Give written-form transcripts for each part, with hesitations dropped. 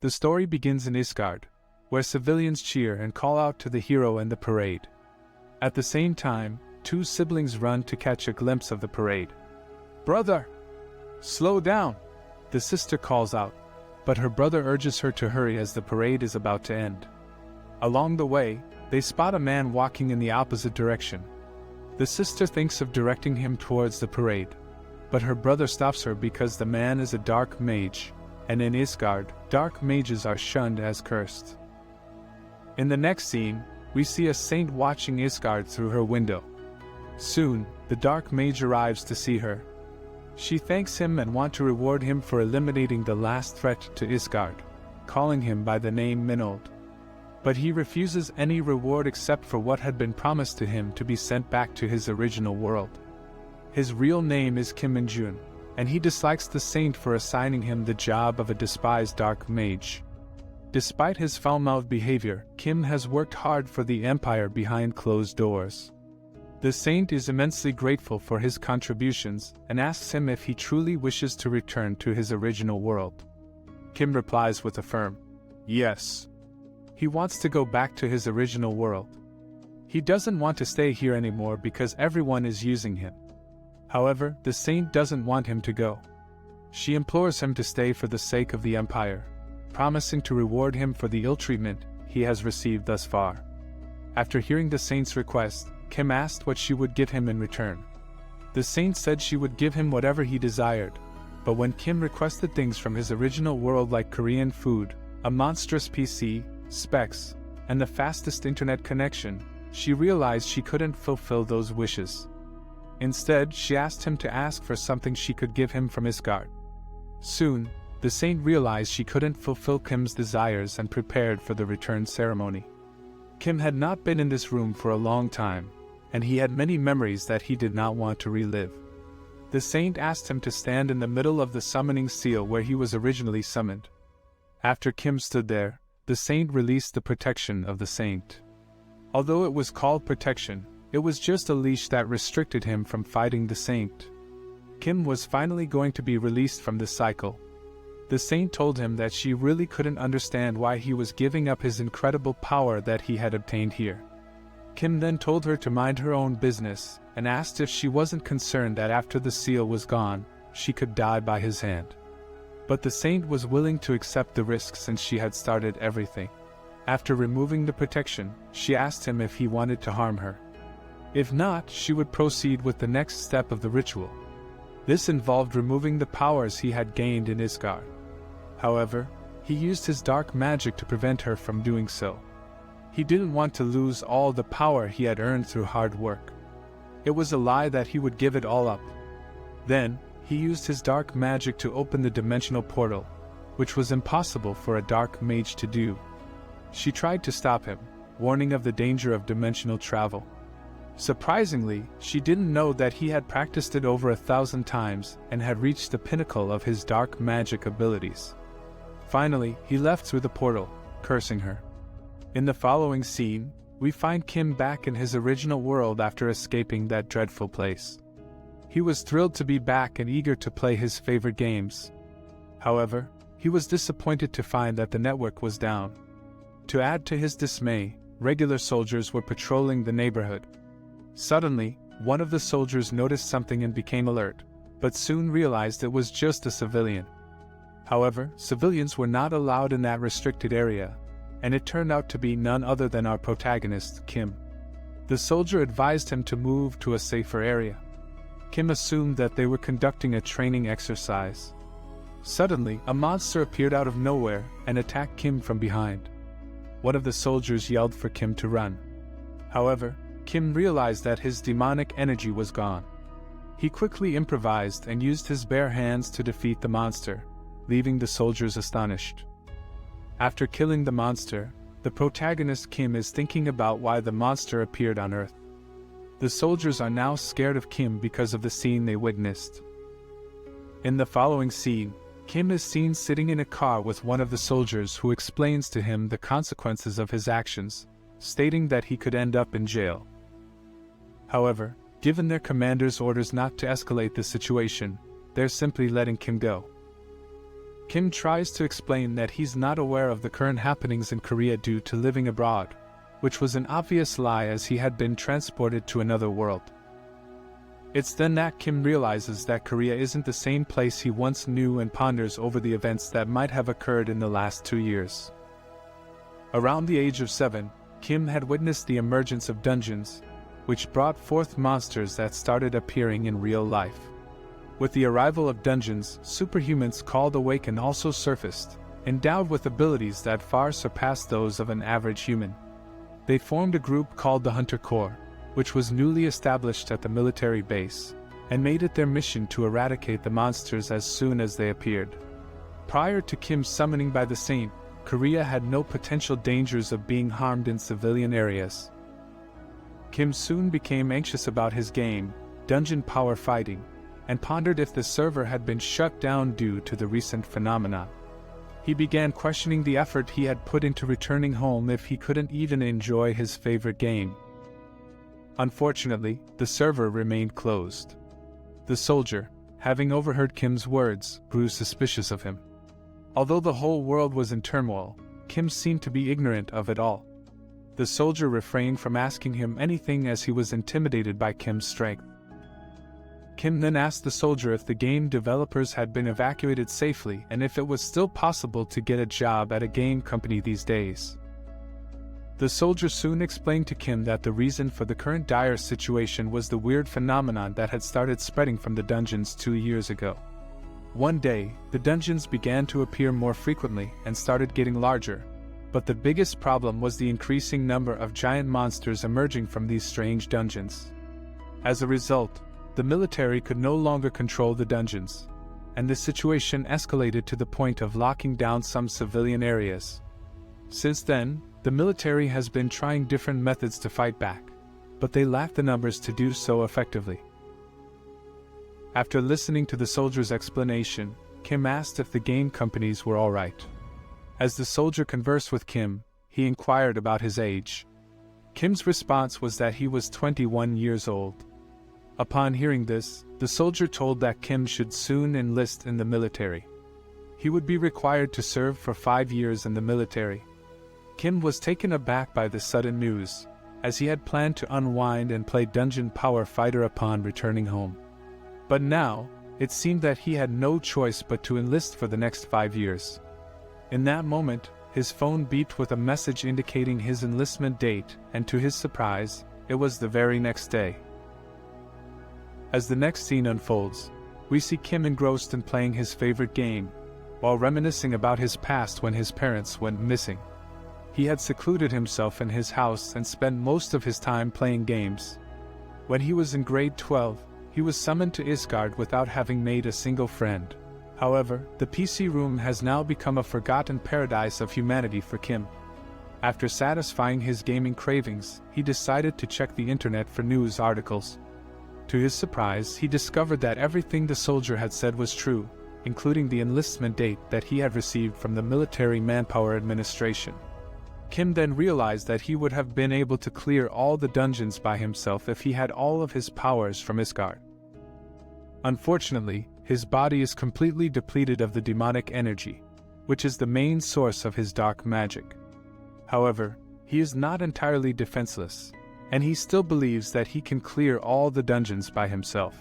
The story begins in Isgard, where civilians cheer and call out to the hero in the parade. At the same time, two siblings run to catch a glimpse of the parade. "Brother! Slow down!" the sister calls out, but her brother urges her to hurry as the parade is about to end. Along the way, they spot a man walking in the opposite direction. The sister thinks of directing him towards the parade, but her brother stops her because the man is a dark mage, and in Isgard, dark mages are shunned as cursed. In the next scene, we see a saint watching Isgard through her window. Soon, the dark mage arrives to see her. She thanks him and wants to reward him for eliminating the last threat to Isgard, calling him by the name Minold. But he refuses any reward except for what had been promised to him to be sent back to his original world. His real name is Kim In-jun, and he dislikes the saint for assigning him the job of a despised dark mage. Despite his foul-mouthed behavior, Kim has worked hard for the empire behind closed doors. The saint is immensely grateful for his contributions and asks him if he truly wishes to return to his original world. Kim replies with a firm yes. He wants to go back to his original world. He doesn't want to stay here anymore because everyone is using him. However, the saint doesn't want him to go. She implores him to stay for the sake of the empire, promising to reward him for the ill treatment he has received thus far. After hearing the saint's request, Kim asked what she would give him in return. The saint said she would give him whatever he desired, but when Kim requested things from his original world like Korean food, a monstrous PC, specs, and the fastest internet connection, she realized she couldn't fulfill those wishes. Instead, she asked him to ask for something she could give him from Isgard. Soon, the saint realized she couldn't fulfill Kim's desires and prepared for the return ceremony. Kim had not been in this room for a long time, and he had many memories that he did not want to relive. The saint asked him to stand in the middle of the summoning seal where he was originally summoned. After Kim stood there, the saint released the protection of the saint. Although it was called protection, it was just a leash that restricted him from fighting the saint. Kim was finally going to be released from this cycle. The saint told him that she really couldn't understand why he was giving up his incredible power that he had obtained here. Kim then told her to mind her own business, and asked if she wasn't concerned that after the seal was gone, she could die by his hand. But the saint was willing to accept the risk since she had started everything. After removing the protection, she asked him if he wanted to harm her. If not, she would proceed with the next step of the ritual. This involved removing the powers he had gained in Isgard. However, he used his dark magic to prevent her from doing so. He didn't want to lose all the power he had earned through hard work. It was a lie that he would give it all up. Then, he used his dark magic to open the dimensional portal, which was impossible for a dark mage to do. She tried to stop him, warning of the danger of dimensional travel. Surprisingly, she didn't know that he had practiced it over 1,000 times and had reached the pinnacle of his dark magic abilities. Finally, he left through the portal, cursing her. In the following scene, we find Kim back in his original world after escaping that dreadful place. He was thrilled to be back and eager to play his favorite games. However, he was disappointed to find that the network was down. To add to his dismay, regular soldiers were patrolling the neighborhood. Suddenly, one of the soldiers noticed something and became alert, but soon realized it was just a civilian. However, civilians were not allowed in that restricted area, and it turned out to be none other than our protagonist, Kim. The soldier advised him to move to a safer area. Kim assumed that they were conducting a training exercise. Suddenly, a monster appeared out of nowhere and attacked Kim from behind. One of the soldiers yelled for Kim to run. However, Kim realized that his demonic energy was gone. He quickly improvised and used his bare hands to defeat the monster, leaving the soldiers astonished. After killing the monster, the protagonist Kim is thinking about why the monster appeared on Earth. The soldiers are now scared of Kim because of the scene they witnessed. In the following scene, Kim is seen sitting in a car with one of the soldiers who explains to him the consequences of his actions, stating that he could end up in jail. However, given their commander's orders not to escalate the situation, they're simply letting Kim go. Kim tries to explain that he's not aware of the current happenings in Korea due to living abroad, which was an obvious lie as he had been transported to another world. It's then that Kim realizes that Korea isn't the same place he once knew and ponders over the events that might have occurred in the last 2 years. Around the age of 7, Kim had witnessed the emergence of dungeons, which brought forth monsters that started appearing in real life. With the arrival of dungeons, superhumans called Awaken also surfaced, endowed with abilities that far surpassed those of an average human. They formed a group called the Hunter Corps, which was newly established at the military base, and made it their mission to eradicate the monsters as soon as they appeared. Prior to Kim's summoning by the saint, Korea had no potential dangers of being harmed in civilian areas. Kim soon became anxious about his game, Dungeon Power Fighting, and pondered if the server had been shut down due to the recent phenomenon. He began questioning the effort he had put into returning home if he couldn't even enjoy his favorite game. Unfortunately, the server remained closed. The soldier, having overheard Kim's words, grew suspicious of him. Although the whole world was in turmoil, Kim seemed to be ignorant of it all. The soldier refrained from asking him anything as he was intimidated by Kim's strength. Kim then asked the soldier if the game developers had been evacuated safely and if it was still possible to get a job at a game company these days. The soldier soon explained to Kim that the reason for the current dire situation was the weird phenomenon that had started spreading from the dungeons 2 years ago. One day, the dungeons began to appear more frequently and started getting larger, but the biggest problem was the increasing number of giant monsters emerging from these strange dungeons. As a result, the military could no longer control the dungeons, and the situation escalated to the point of locking down some civilian areas. Since then, the military has been trying different methods to fight back, but they lack the numbers to do so effectively. After listening to the soldier's explanation, Kim asked if the game companies were all right. As the soldier conversed with Kim, he inquired about his age. Kim's response was that he was 21 years old. Upon hearing this, the soldier told that Kim should soon enlist in the military. He would be required to serve for 5 years in the military. Kim was taken aback by the sudden news, as he had planned to unwind and play Dungeon Power Fighter upon returning home. But now, it seemed that he had no choice but to enlist for the next 5 years. In that moment, his phone beeped with a message indicating his enlistment date, and to his surprise, it was the very next day. As the next scene unfolds, we see Kim engrossed in playing his favorite game, while reminiscing about his past when his parents went missing. He had secluded himself in his house and spent most of his time playing games. When he was in grade 12, he was summoned to Isgard without having made a single friend. However, the PC room has now become a forgotten paradise of humanity for Kim. After satisfying his gaming cravings, he decided to check the internet for news articles. To his surprise, he discovered that everything the soldier had said was true, including the enlistment date that he had received from the Military Manpower Administration. Kim then realized that he would have been able to clear all the dungeons by himself if he had all of his powers from Isgard. Unfortunately, his body is completely depleted of the demonic energy, which is the main source of his dark magic. However, he is not entirely defenseless, and he still believes that he can clear all the dungeons by himself.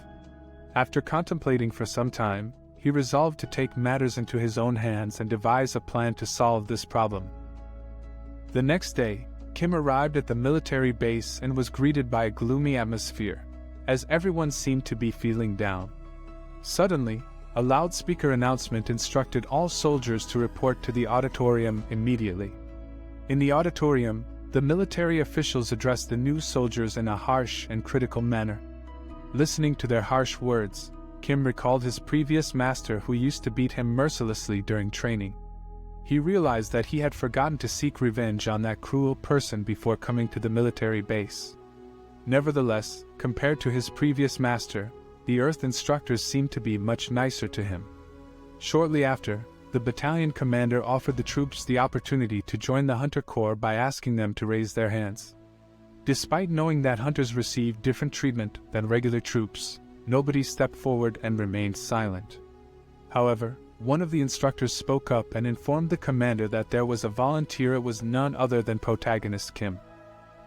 After contemplating for some time, he resolved to take matters into his own hands and devise a plan to solve this problem. The next day, Kim arrived at the military base and was greeted by a gloomy atmosphere, as everyone seemed to be feeling down. Suddenly, a loudspeaker announcement instructed all soldiers to report to the auditorium immediately. In the auditorium, the military officials addressed the new soldiers in a harsh and critical manner. Listening to their harsh words, Kim recalled his previous master who used to beat him mercilessly during training. He realized that he had forgotten to seek revenge on that cruel person before coming to the military base. Nevertheless, compared to his previous master, the Earth instructors seemed to be much nicer to him. Shortly after, the battalion commander offered the troops the opportunity to join the Hunter Corps by asking them to raise their hands. Despite knowing that hunters receive different treatment than regular troops, nobody stepped forward and remained silent. However, one of the instructors spoke up and informed the commander that there was a volunteer. It was none other than protagonist Kim.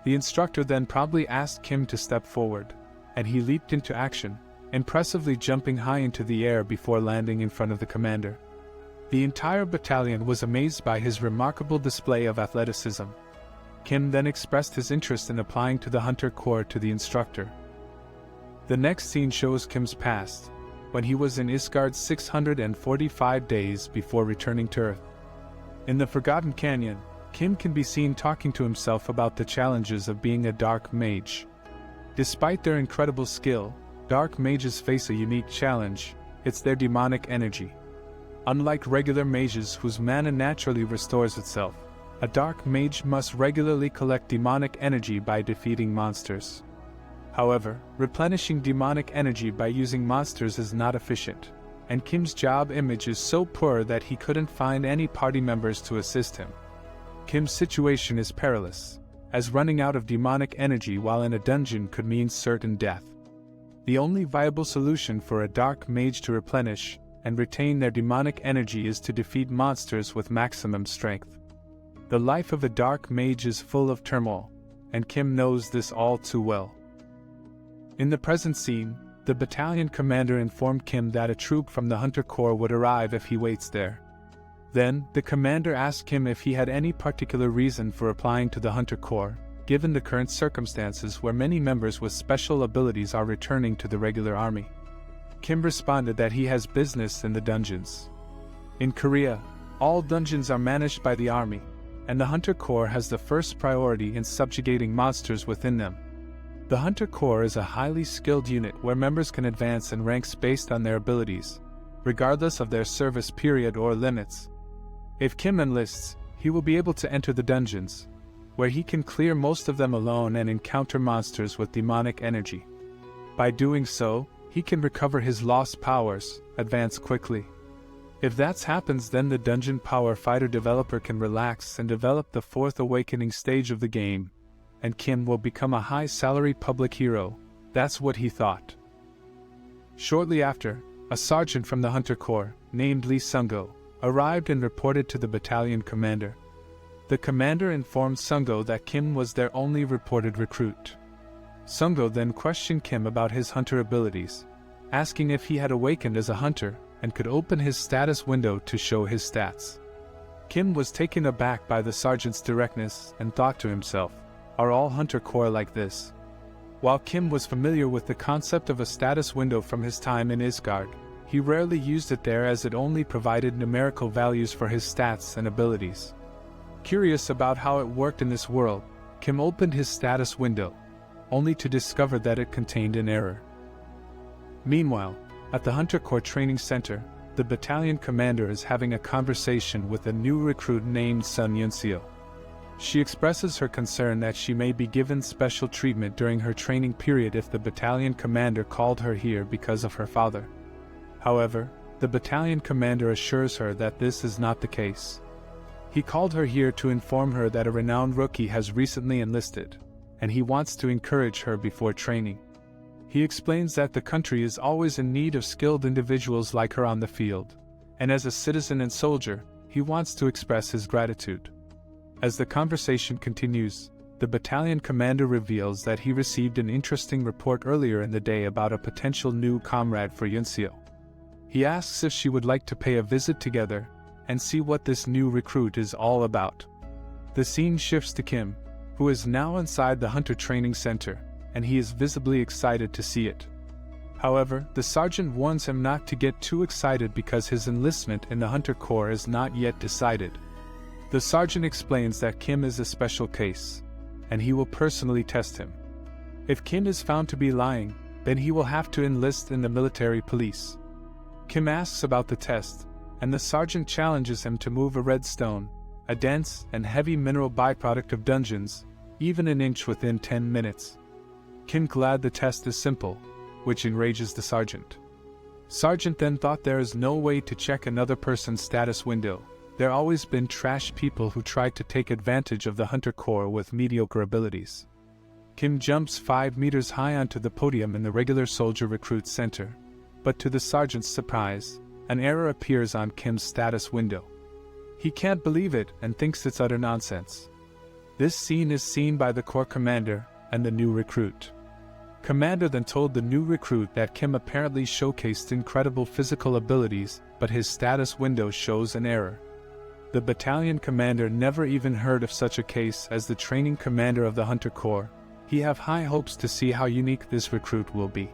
The instructor then promptly asked Kim to step forward, and he leaped into action, impressively jumping high into the air before landing in front of the commander. The entire battalion was amazed by his remarkable display of athleticism. Kim then expressed his interest in applying to the Hunter Corps to the instructor. The next scene shows Kim's past, when he was in Isgard 645 days before returning to Earth. In the Forgotten Canyon, Kim can be seen talking to himself about the challenges of being a dark mage. Despite their incredible skill, dark mages face a unique challenge: it's their demonic energy. Unlike regular mages whose mana naturally restores itself, a dark mage must regularly collect demonic energy by defeating monsters. However, replenishing demonic energy by using monsters is not efficient, and Kim's job image is so poor that he couldn't find any party members to assist him. Kim's situation is perilous, as running out of demonic energy while in a dungeon could mean certain death. The only viable solution for a dark mage to replenish and retain their demonic energy is to defeat monsters with maximum strength. The life of a dark mage is full of turmoil, and Kim knows this all too well. In the present scene, the battalion commander informed Kim that a troop from the Hunter Corps would arrive if he waits there. Then, the commander asked Kim if he had any particular reason for applying to the Hunter Corps, given the current circumstances where many members with special abilities are returning to the regular army. Kim responded that he has business in the dungeons. In Korea, all dungeons are managed by the army, and the Hunter Corps has the first priority in subjugating monsters within them. The Hunter Corps is a highly skilled unit where members can advance in ranks based on their abilities, regardless of their service period or limits. If Kim enlists, he will be able to enter the dungeons, where he can clear most of them alone and encounter monsters with demonic energy. By doing so, he can recover his lost powers, advance quickly. If that happens, then the Dungeon Power Fighter developer can relax and develop the fourth awakening stage of the game, and Kim will become a high-salary public hero. That's what he thought. Shortly after, a sergeant from the Hunter Corps, named Lee Sungo, arrived and reported to the battalion commander. The commander informed Sungo that Kim was their only reported recruit. Sungo then questioned Kim about his hunter abilities, asking if he had awakened as a hunter and could open his status window to show his stats. Kim was taken aback by the sergeant's directness and thought to himself, "Are all Hunter Corps like this?" While Kim was familiar with the concept of a status window from his time in Isgard, he rarely used it there as it only provided numerical values for his stats and abilities. Curious about how it worked in this world, Kim opened his status window, only to discover that it contained an error. Meanwhile, at the Hunter Corps Training Center, the battalion commander is having a conversation with a new recruit named Sun Yunseo. She expresses her concern that she may be given special treatment during her training period if the battalion commander called her here because of her father. However, the battalion commander assures her that this is not the case. He called her here to inform her that a renowned rookie has recently enlisted, and he wants to encourage her before training. He explains that the country is always in need of skilled individuals like her on the field, and as a citizen and soldier, he wants to express his gratitude. As the conversation continues, the battalion commander reveals that he received an interesting report earlier in the day about a potential new comrade for Yunseo. He asks if she would like to pay a visit together and see what this new recruit is all about. The scene shifts to Kim, who is now inside the Hunter Training Center, and he is visibly excited to see it. However, the sergeant warns him not to get too excited because his enlistment in the Hunter Corps is not yet decided. The sergeant explains that Kim is a special case, and he will personally test him. If Kim is found to be lying, then he will have to enlist in the military police. Kim asks about the test, and the sergeant challenges him to move a red stone, a dense and heavy mineral byproduct of dungeons, even an inch within 10 minutes. Kim glad the test is simple, which enrages the sergeant. Sergeant then thought there is no way to check another person's status window. There always been trash people who tried to take advantage of the Hunter Corps with mediocre abilities. Kim jumps 5 meters high onto the podium in the regular soldier recruit center, but to the sergeant's surprise, an error appears on Kim's status window. He can't believe it and thinks it's utter nonsense. This scene is seen by the Corps commander and the new recruit. Commander then told the new recruit that Kim apparently showcased incredible physical abilities, but his status window shows an error. The battalion commander never even heard of such a case. As the training commander of the Hunter Corps, he have high hopes to see how unique this recruit will be.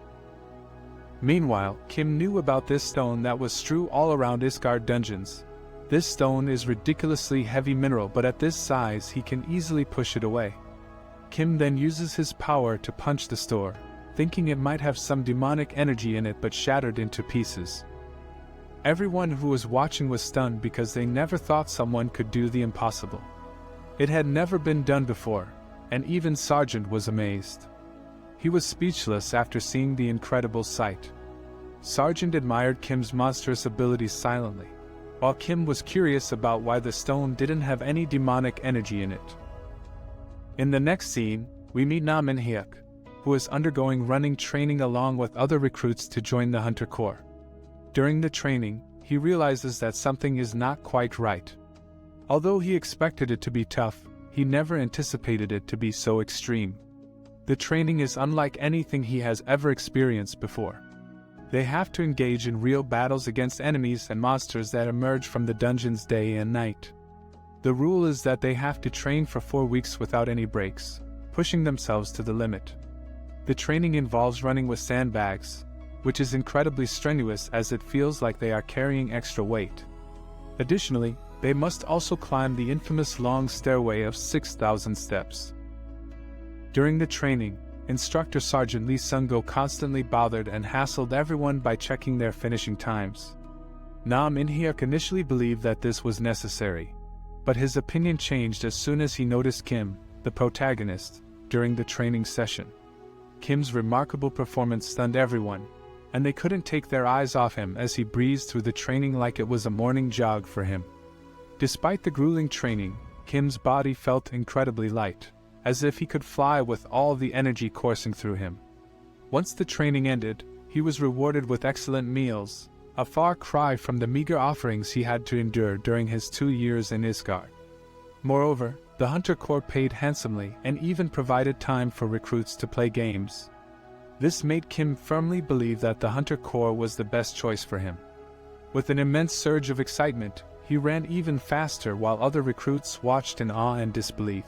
Meanwhile, Kim knew about this stone that was strewn all around Isgard dungeons. This stone is ridiculously heavy mineral, but at this size he can easily push it away. Kim then uses his power to punch the store, thinking it might have some demonic energy in it, but shattered into pieces. Everyone who was watching was stunned because they never thought someone could do the impossible. It had never been done before, and even Sergeant was amazed. He was speechless after seeing the incredible sight. Sergeant admired Kim's monstrous abilities silently, while Kim was curious about why the stone didn't have any demonic energy in it. In the next scene, we meet Na Min-hyuk, who is undergoing running training along with other recruits to join the Hunter Corps. During the training, he realizes that something is not quite right. Although he expected it to be tough, he never anticipated it to be so extreme. The training is unlike anything he has ever experienced before. They have to engage in real battles against enemies and monsters that emerge from the dungeons day and night. The rule is that they have to train for 4 weeks without any breaks, pushing themselves to the limit. The training involves running with sandbags, which is incredibly strenuous as it feels like they are carrying extra weight. Additionally, they must also climb the infamous long stairway of 6,000 steps. During the training, Instructor Sergeant Lee Sung-go constantly bothered and hassled everyone by checking their finishing times. Na Min-hyuk initially believed that this was necessary, but his opinion changed as soon as he noticed Kim, the protagonist, during the training session. Kim's remarkable performance stunned everyone, and they couldn't take their eyes off him as he breezed through the training like it was a morning jog for him. Despite the grueling training, Kim's body felt incredibly light, as if he could fly with all the energy coursing through him. Once the training ended, he was rewarded with excellent meals, a far cry from the meager offerings he had to endure during his 2 years in Isgard. Moreover, the Hunter Corps paid handsomely and even provided time for recruits to play games. This made Kim firmly believe that the Hunter Corps was the best choice for him. With an immense surge of excitement, he ran even faster while other recruits watched in awe and disbelief.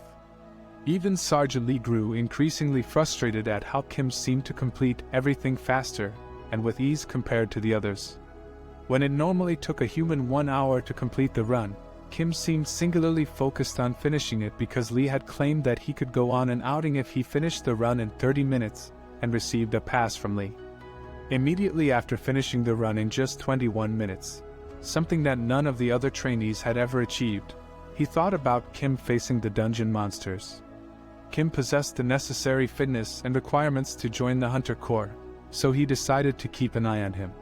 Even Sergeant Lee grew increasingly frustrated at how Kim seemed to complete everything faster and with ease compared to the others. When it normally took a human 1 hour to complete the run, Kim seemed singularly focused on finishing it because Lee had claimed that he could go on an outing if he finished the run in 30 minutes, and received a pass from Lee. Immediately after finishing the run in just 21 minutes, something that none of the other trainees had ever achieved, he thought about Kim facing the dungeon monsters. Kim possessed the necessary fitness and requirements to join the Hunter Corps, so he decided to keep an eye on him.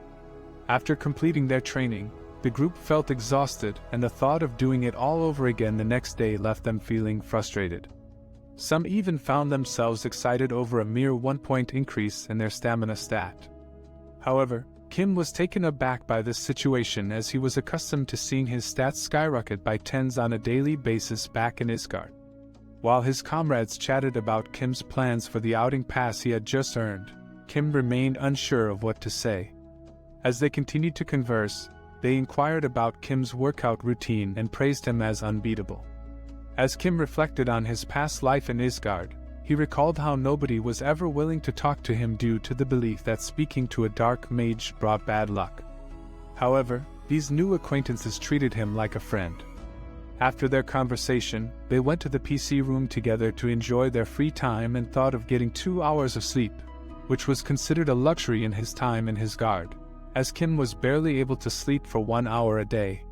After completing their training, the group felt exhausted, and the thought of doing it all over again the next day left them feeling frustrated. Some even found themselves excited over a mere 1-point increase in their stamina stat. However, Kim was taken aback by this situation as he was accustomed to seeing his stats skyrocket by tens on a daily basis back in Isgard. While his comrades chatted about Kim's plans for the outing pass he had just earned, Kim remained unsure of what to say. As they continued to converse, they inquired about Kim's workout routine and praised him as unbeatable. As Kim reflected on his past life in Isgard, he recalled how nobody was ever willing to talk to him due to the belief that speaking to a dark mage brought bad luck. However, these new acquaintances treated him like a friend. After their conversation, they went to the PC room together to enjoy their free time and thought of getting 2 hours of sleep, which was considered a luxury in his time in Isgard, as Kim was barely able to sleep for 1 hour a day.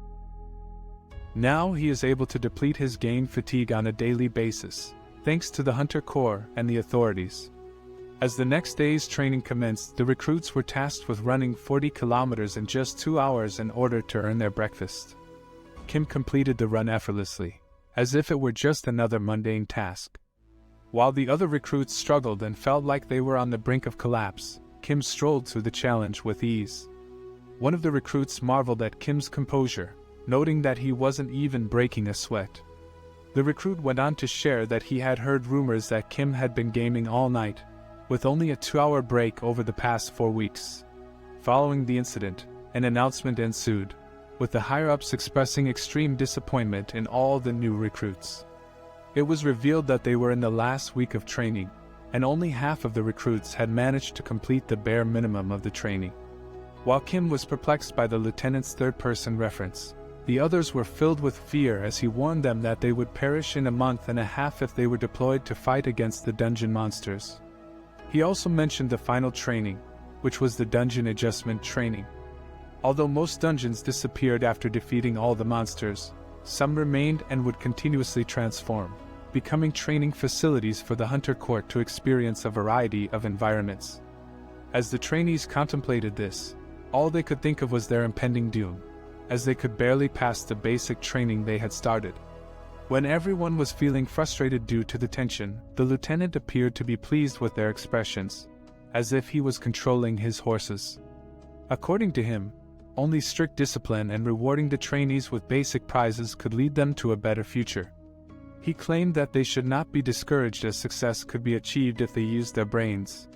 Now he is able to deplete his game fatigue on a daily basis, thanks to the Hunter Corps and the authorities. As the next day's training commenced, the recruits were tasked with running 40 kilometers in just 2 hours in order to earn their breakfast. Kim completed the run effortlessly, as if it were just another mundane task. While the other recruits struggled and felt like they were on the brink of collapse, Kim strolled through the challenge with ease. One of the recruits marveled at Kim's composure, noting that he wasn't even breaking a sweat. The recruit went on to share that he had heard rumors that Kim had been gaming all night, with only a 2-hour break over the past 4 weeks. Following the incident, an announcement ensued, with the higher-ups expressing extreme disappointment in all the new recruits. It was revealed that they were in the last week of training, and only half of the recruits had managed to complete the bare minimum of the training. While Kim was perplexed by the lieutenant's third-person reference, the others were filled with fear as he warned them that they would perish in a month and a half if they were deployed to fight against the dungeon monsters. He also mentioned the final training, which was the dungeon adjustment training. Although most dungeons disappeared after defeating all the monsters, some remained and would continuously transform, becoming training facilities for the hunter court to experience a variety of environments. As the trainees contemplated this, all they could think of was their impending doom, as they could barely pass the basic training they had started. When everyone was feeling frustrated due to the tension, the lieutenant appeared to be pleased with their expressions, as if he was controlling his horses. According to him, only strict discipline and rewarding the trainees with basic prizes could lead them to a better future. He claimed that they should not be discouraged as success could be achieved if they used their brains.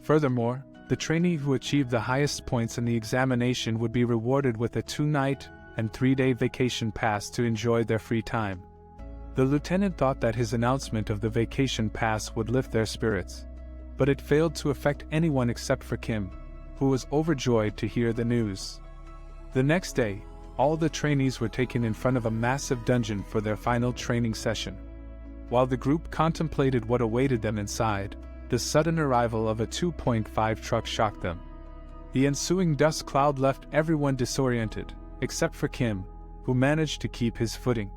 Furthermore, the trainee who achieved the highest points in the examination would be rewarded with a 2-night and 3-day vacation pass to enjoy their free time. The lieutenant thought that his announcement of the vacation pass would lift their spirits, but it failed to affect anyone except for Kim, who was overjoyed to hear the news. The next day, all the trainees were taken in front of a massive dungeon for their final training session. While the group contemplated what awaited them inside, the sudden arrival of a 2.5 truck shocked them. The ensuing dust cloud left everyone disoriented, except for Kim, who managed to keep his footing.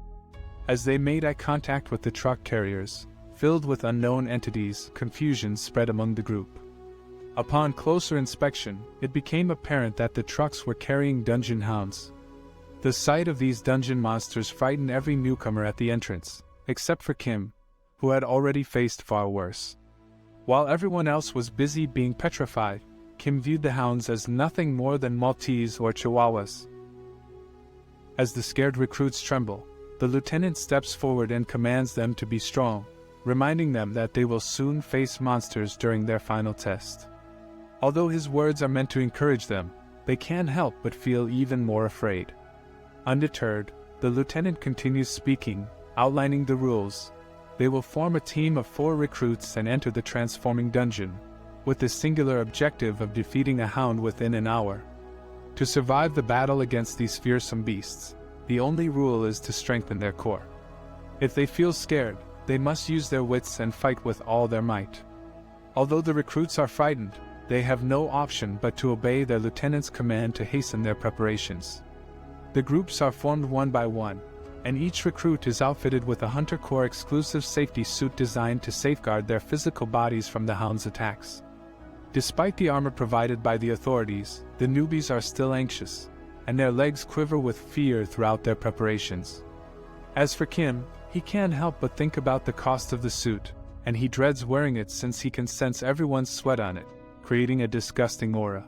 As they made eye contact with the truck carriers, filled with unknown entities, confusion spread among the group. Upon closer inspection, it became apparent that the trucks were carrying dungeon hounds. The sight of these dungeon monsters frightened every newcomer at the entrance, except for Kim, who had already faced far worse. While everyone else was busy being petrified, Kim viewed the hounds as nothing more than Maltese or Chihuahuas. As the scared recruits tremble, the lieutenant steps forward and commands them to be strong, reminding them that they will soon face monsters during their final test. Although his words are meant to encourage them, they can't help but feel even more afraid. Undeterred, the lieutenant continues speaking, outlining the rules. They will form a team of 4 recruits and enter the transforming dungeon, with the singular objective of defeating a hound within an hour. To survive the battle against these fearsome beasts, the only rule is to strengthen their core. If they feel scared, they must use their wits and fight with all their might. Although the recruits are frightened, they have no option but to obey their lieutenant's command to hasten their preparations. The groups are formed one by one, and each recruit is outfitted with a Hunter Corps exclusive safety suit designed to safeguard their physical bodies from the hound's attacks. Despite the armor provided by the authorities, the newbies are still anxious, and their legs quiver with fear throughout their preparations. As for Kim, he can't help but think about the cost of the suit, and he dreads wearing it since he can sense everyone's sweat on it, creating a disgusting aura.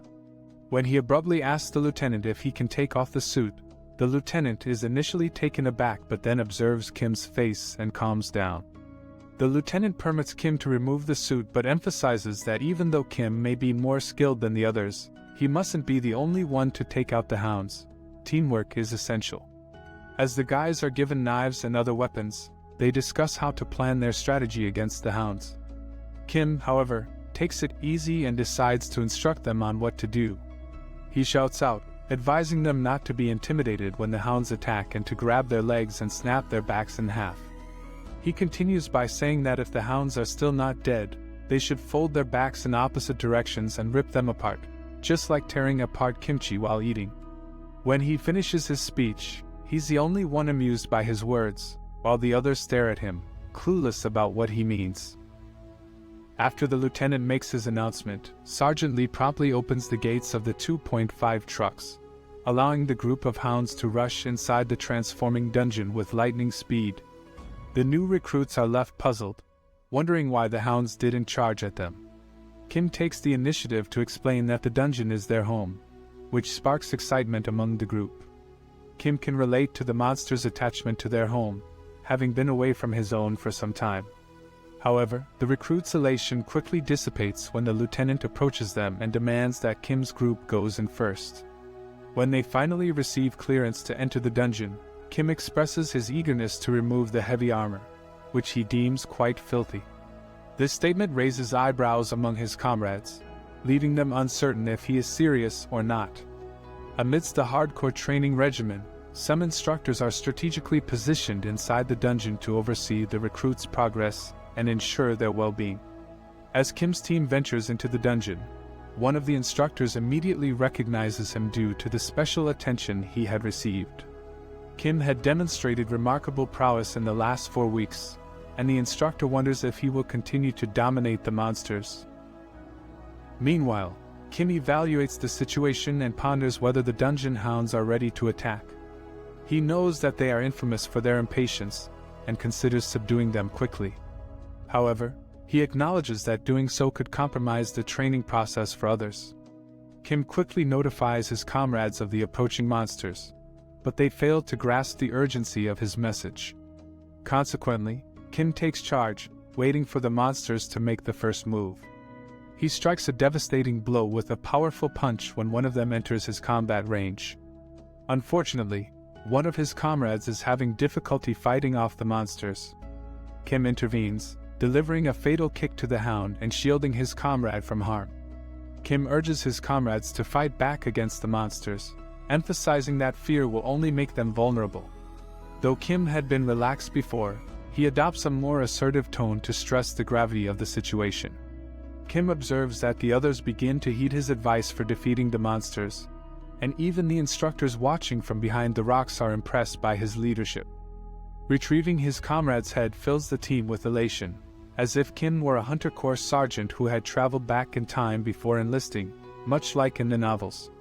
When he abruptly asks the lieutenant if he can take off the suit, the lieutenant is initially taken aback but then observes Kim's face and calms down. The lieutenant permits Kim to remove the suit but emphasizes that even though Kim may be more skilled than the others, he mustn't be the only one to take out the hounds. Teamwork is essential. As the guys are given knives and other weapons, they discuss how to plan their strategy against the hounds. Kim, however, takes it easy and decides to instruct them on what to do. He shouts out, advising them not to be intimidated when the hounds attack and to grab their legs and snap their backs in half. He continues by saying that if the hounds are still not dead, they should fold their backs in opposite directions and rip them apart, just like tearing apart kimchi while eating. When he finishes his speech, he's the only one amused by his words, while the others stare at him, clueless about what he means. After the lieutenant makes his announcement, Sergeant Lee promptly opens the gates of the 2.5 trucks, allowing the group of hounds to rush inside the transforming dungeon with lightning speed. The new recruits are left puzzled, wondering why the hounds didn't charge at them. Kim takes the initiative to explain that the dungeon is their home, which sparks excitement among the group. Kim can relate to the monster's attachment to their home, having been away from his own for some time. However, the recruit's elation quickly dissipates when the lieutenant approaches them and demands that Kim's group goes in first. When they finally receive clearance to enter the dungeon, Kim expresses his eagerness to remove the heavy armor, which he deems quite filthy. This statement raises eyebrows among his comrades, leaving them uncertain if he is serious or not. Amidst the hardcore training regimen, some instructors are strategically positioned inside the dungeon to oversee the recruits' progress and ensure their well-being. As Kim's team ventures into the dungeon, one of the instructors immediately recognizes him due to the special attention he had received. Kim had demonstrated remarkable prowess in the last 4 weeks, and the instructor wonders if he will continue to dominate the monsters. Meanwhile, Kim evaluates the situation and ponders whether the dungeon hounds are ready to attack. He knows that they are infamous for their impatience, and considers subduing them quickly. However, he acknowledges that doing so could compromise the training process for others. Kim quickly notifies his comrades of the approaching monsters, but they fail to grasp the urgency of his message. Consequently, Kim takes charge, waiting for the monsters to make the first move. He strikes a devastating blow with a powerful punch when one of them enters his combat range. Unfortunately, one of his comrades is having difficulty fighting off the monsters. Kim intervenes, delivering a fatal kick to the hound and shielding his comrade from harm. Kim urges his comrades to fight back against the monsters, emphasizing that fear will only make them vulnerable. Though Kim had been relaxed before, he adopts a more assertive tone to stress the gravity of the situation. Kim observes that the others begin to heed his advice for defeating the monsters, and even the instructors watching from behind the rocks are impressed by his leadership. Retrieving his comrade's head fills the team with elation, as if Kim were a Hunter Corps sergeant who had traveled back in time before enlisting, much like in the novels.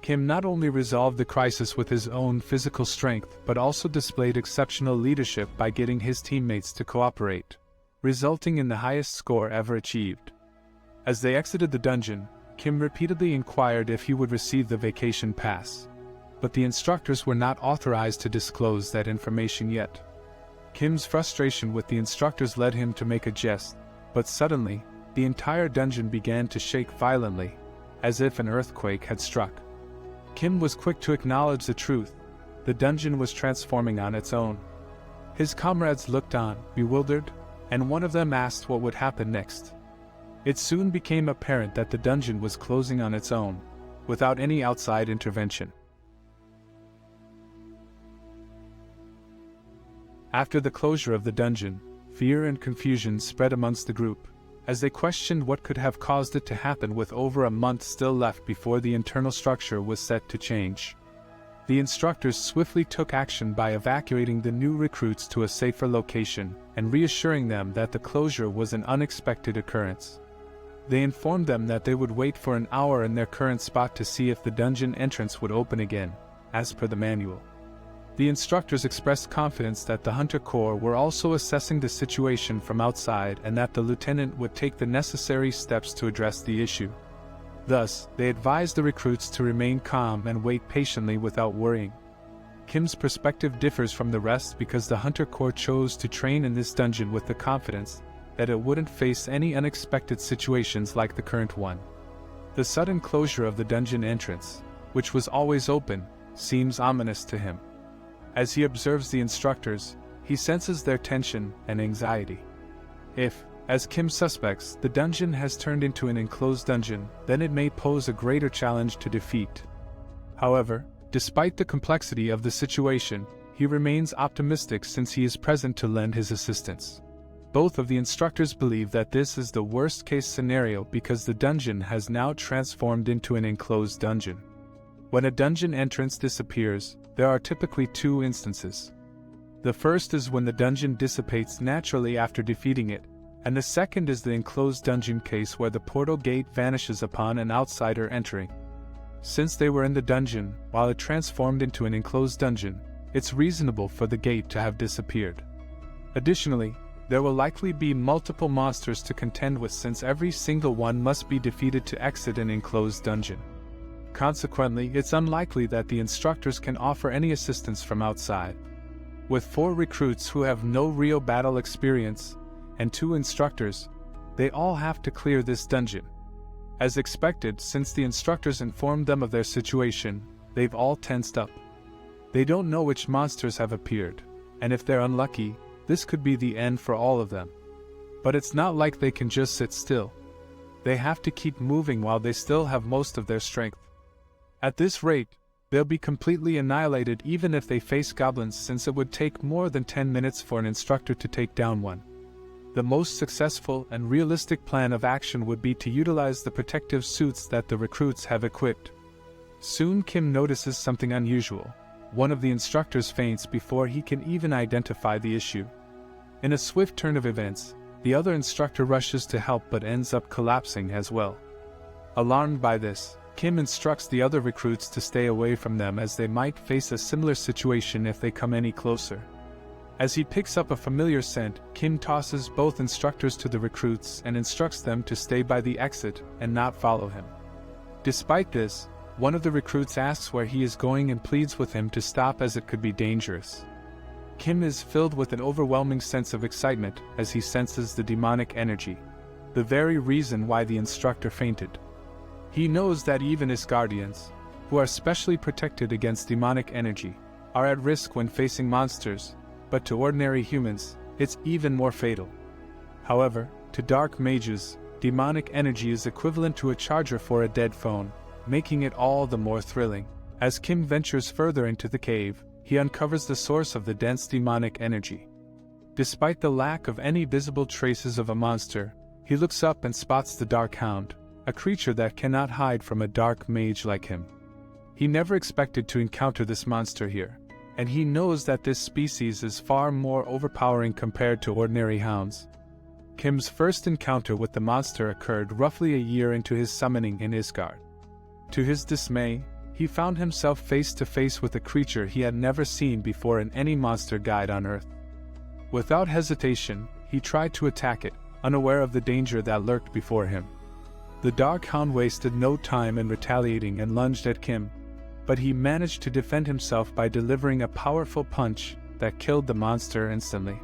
Kim not only resolved the crisis with his own physical strength but also displayed exceptional leadership by getting his teammates to cooperate, resulting in the highest score ever achieved. As they exited the dungeon, Kim repeatedly inquired if he would receive the vacation pass, but the instructors were not authorized to disclose that information yet. Kim's frustration with the instructors led him to make a jest, but suddenly, the entire dungeon began to shake violently, as if an earthquake had struck. Kim was quick to acknowledge the truth: the dungeon was transforming on its own. His comrades looked on, bewildered, and one of them asked what would happen next. It soon became apparent that the dungeon was closing on its own, without any outside intervention. After the closure of the dungeon, fear and confusion spread amongst the group, as they questioned what could have caused it to happen with over a month still left before the internal structure was set to change. The instructors swiftly took action by evacuating the new recruits to a safer location and reassuring them that the closure was an unexpected occurrence. They informed them that they would wait for an hour in their current spot to see if the dungeon entrance would open again, as per the manual. The instructors expressed confidence that the Hunter Corps were also assessing the situation from outside and that the lieutenant would take the necessary steps to address the issue. Thus, they advised the recruits to remain calm and wait patiently without worrying. Kim's perspective differs from the rest because the Hunter Corps chose to train in this dungeon with the confidence that it wouldn't face any unexpected situations like the current one. The sudden closure of the dungeon entrance, which was always open, seems ominous to him. As he observes the instructors, he senses their tension and anxiety. If, as Kim suspects, the dungeon has turned into an enclosed dungeon, then it may pose a greater challenge to defeat. However, despite the complexity of the situation, he remains optimistic since he is present to lend his assistance. Both of the instructors believe that this is the worst-case scenario because the dungeon has now transformed into an enclosed dungeon. When a dungeon entrance disappears, there are typically two instances. The first is when the dungeon dissipates naturally after defeating it, and the second is the enclosed dungeon case where the portal gate vanishes upon an outsider entering. Since they were in the dungeon, while it transformed into an enclosed dungeon, it's reasonable for the gate to have disappeared. Additionally, there will likely be multiple monsters to contend with since every single one must be defeated to exit an enclosed dungeon. Consequently, it's unlikely that the instructors can offer any assistance from outside. With 4 recruits who have no real battle experience, and 2 instructors, they all have to clear this dungeon. As expected, since the instructors informed them of their situation, they've all tensed up. They don't know which monsters have appeared, and if they're unlucky, this could be the end for all of them. But it's not like they can just sit still. They have to keep moving while they still have most of their strength. At this rate, they'll be completely annihilated even if they face goblins, since it would take more than 10 minutes for an instructor to take down one. The most successful and realistic plan of action would be to utilize the protective suits that the recruits have equipped. Soon Kim notices something unusual. One of the instructors faints before he can even identify the issue. In a swift turn of events, the other instructor rushes to help but ends up collapsing as well. Alarmed by this, Kim instructs the other recruits to stay away from them, as they might face a similar situation if they come any closer. As he picks up a familiar scent, Kim tosses both instructors to the recruits and instructs them to stay by the exit and not follow him. Despite this, one of the recruits asks where he is going and pleads with him to stop, as it could be dangerous. Kim is filled with an overwhelming sense of excitement as he senses the demonic energy, the very reason why the instructor fainted. He knows that even his guardians, who are specially protected against demonic energy, are at risk when facing monsters, but to ordinary humans, it's even more fatal. However, to dark mages, demonic energy is equivalent to a charger for a dead phone, making it all the more thrilling. As Kim ventures further into the cave, he uncovers the source of the dense demonic energy. Despite the lack of any visible traces of a monster, he looks up and spots the Dark Hound, a creature that cannot hide from a dark mage like him. He never expected to encounter this monster here, and he knows that this species is far more overpowering compared to ordinary hounds. Kim's first encounter with the monster occurred roughly a year into his summoning in Isgard. To his dismay, he found himself face to face with a creature he had never seen before in any monster guide on Earth. Without hesitation, he tried to attack it, unaware of the danger that lurked before him. The Dark Hound wasted no time in retaliating and lunged at Kim, but he managed to defend himself by delivering a powerful punch that killed the monster instantly.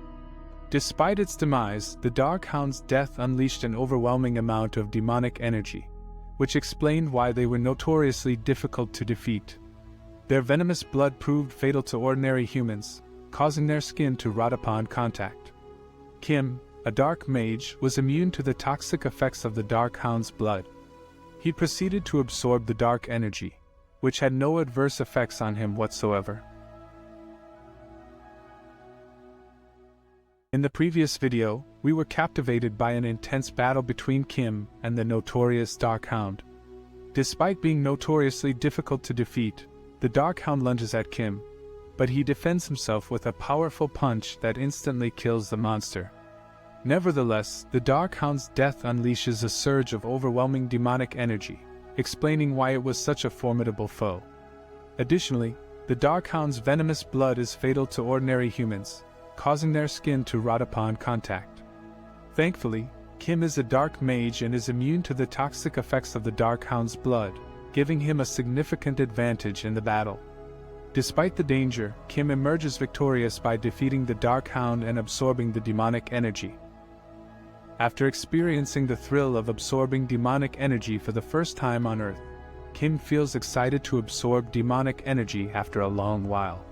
Despite its demise, the Dark Hound's death unleashed an overwhelming amount of demonic energy, which explained why they were notoriously difficult to defeat. Their venomous blood proved fatal to ordinary humans, causing their skin to rot upon contact. Kim, a dark mage, was immune to the toxic effects of the Dark Hound's blood. He proceeded to absorb the dark energy, which had no adverse effects on him whatsoever. In the previous video, we were captivated by an intense battle between Kim and the notorious Dark Hound. Despite being notoriously difficult to defeat, the Dark Hound lunges at Kim, but he defends himself with a powerful punch that instantly kills the monster. Nevertheless, the Dark Hound's death unleashes a surge of overwhelming demonic energy, explaining why it was such a formidable foe. Additionally, the Dark Hound's venomous blood is fatal to ordinary humans, causing their skin to rot upon contact. Thankfully, Kim is a dark mage and is immune to the toxic effects of the Dark Hound's blood, giving him a significant advantage in the battle. Despite the danger, Kim emerges victorious by defeating the Dark Hound and absorbing the demonic energy. After experiencing the thrill of absorbing demonic energy for the first time on Earth, Kim feels excited to absorb demonic energy after a long while.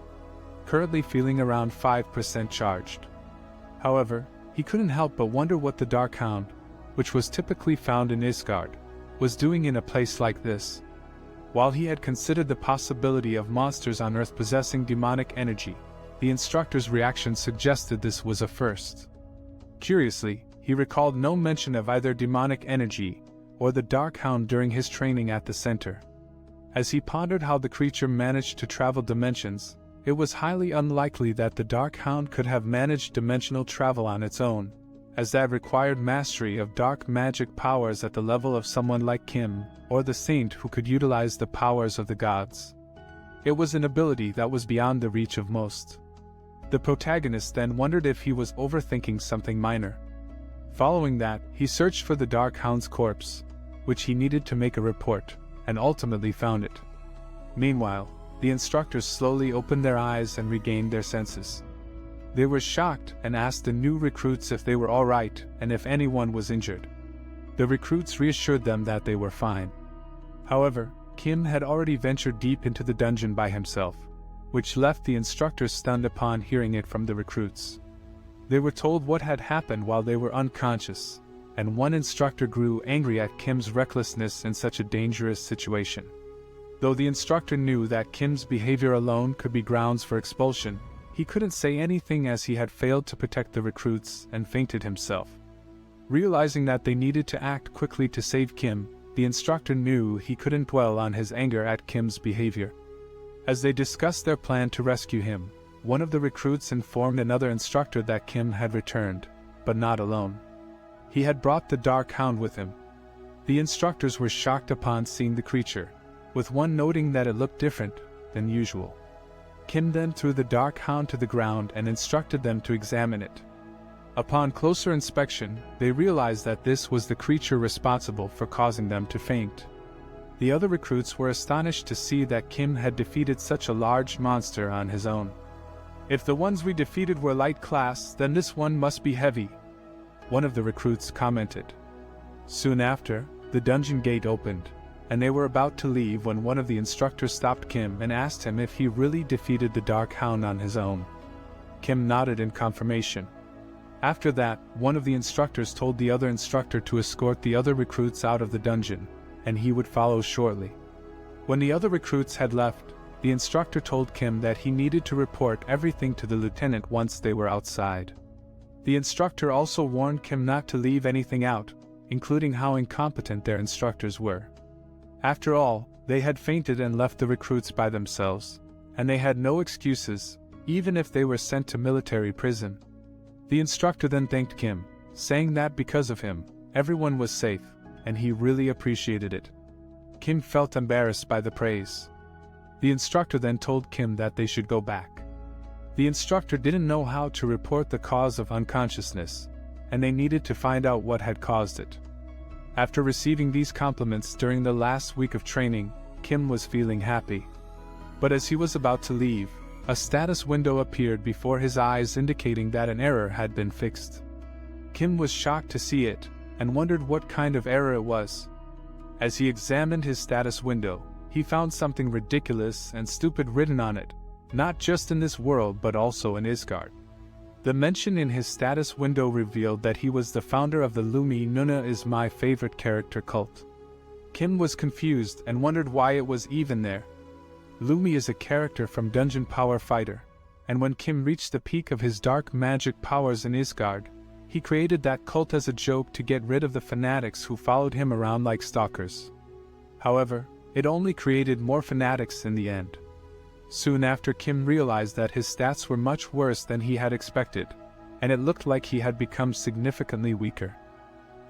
Currently feeling around 5% charged. However, he couldn't help but wonder what the Dark Hound, which was typically found in Isgard, was doing in a place like this. While he had considered the possibility of monsters on Earth possessing demonic energy, the instructor's reaction suggested this was a first. Curiously, he recalled no mention of either demonic energy or the Dark Hound during his training at the center. As he pondered how the creature managed to travel dimensions, it was highly unlikely that the Dark Hound could have managed dimensional travel on its own, as that required mastery of dark magic powers at the level of someone like Kim, or the saint who could utilize the powers of the gods. It was an ability that was beyond the reach of most. The protagonist then wondered if he was overthinking something minor. Following that, he searched for the Dark Hound's corpse, which he needed to make a report, and ultimately found it. Meanwhile, the instructors slowly opened their eyes and regained their senses. They were shocked and asked the new recruits if they were all right and if anyone was injured. The recruits reassured them that they were fine. However, Kim had already ventured deep into the dungeon by himself, which left the instructors stunned upon hearing it from the recruits. They were told what had happened while they were unconscious, and one instructor grew angry at Kim's recklessness in such a dangerous situation. Though the instructor knew that Kim's behavior alone could be grounds for expulsion, he couldn't say anything as he had failed to protect the recruits and fainted himself. Realizing that they needed to act quickly to save Kim, the instructor knew he couldn't dwell on his anger at Kim's behavior. As they discussed their plan to rescue him, one of the recruits informed another instructor that Kim had returned, but not alone. He had brought the Dark Hound with him. The instructors were shocked upon seeing the creature, with one noting that it looked different than usual. Kim then threw the Dark Hound to the ground and instructed them to examine it. Upon closer inspection, they realized that this was the creature responsible for causing them to faint. The other recruits were astonished to see that Kim had defeated such a large monster on his own. "If the ones we defeated were light class, then this one must be heavy," one of the recruits commented. Soon after, the dungeon gate opened, and they were about to leave when one of the instructors stopped Kim and asked him if he really defeated the Dark Hound on his own. Kim nodded in confirmation. After that, one of the instructors told the other instructor to escort the other recruits out of the dungeon, and he would follow shortly. When the other recruits had left, the instructor told Kim that he needed to report everything to the lieutenant once they were outside. The instructor also warned Kim not to leave anything out, including how incompetent their instructors were. After all, they had fainted and left the recruits by themselves, and they had no excuses, even if they were sent to military prison. The instructor then thanked Kim, saying that because of him, everyone was safe, and he really appreciated it. Kim felt embarrassed by the praise. The instructor then told Kim that they should go back. The instructor didn't know how to report the cause of unconsciousness, and they needed to find out what had caused it. After receiving these compliments during the last week of training, Kim was feeling happy. But as he was about to leave, a status window appeared before his eyes indicating that an error had been fixed. Kim was shocked to see it, and wondered what kind of error it was. As he examined his status window, he found something ridiculous and stupid written on it, not just in this world but also in Isgard. The mention in his status window revealed that he was the founder of the Lumi Nuna is my favorite character cult. Kim was confused and wondered why it was even there. Lumi is a character from Dungeon Power Fighter, and when Kim reached the peak of his dark magic powers in Isgard, he created that cult as a joke to get rid of the fanatics who followed him around like stalkers. However, it only created more fanatics in the end. Soon after, Kim realized that his stats were much worse than he had expected, and it looked like he had become significantly weaker.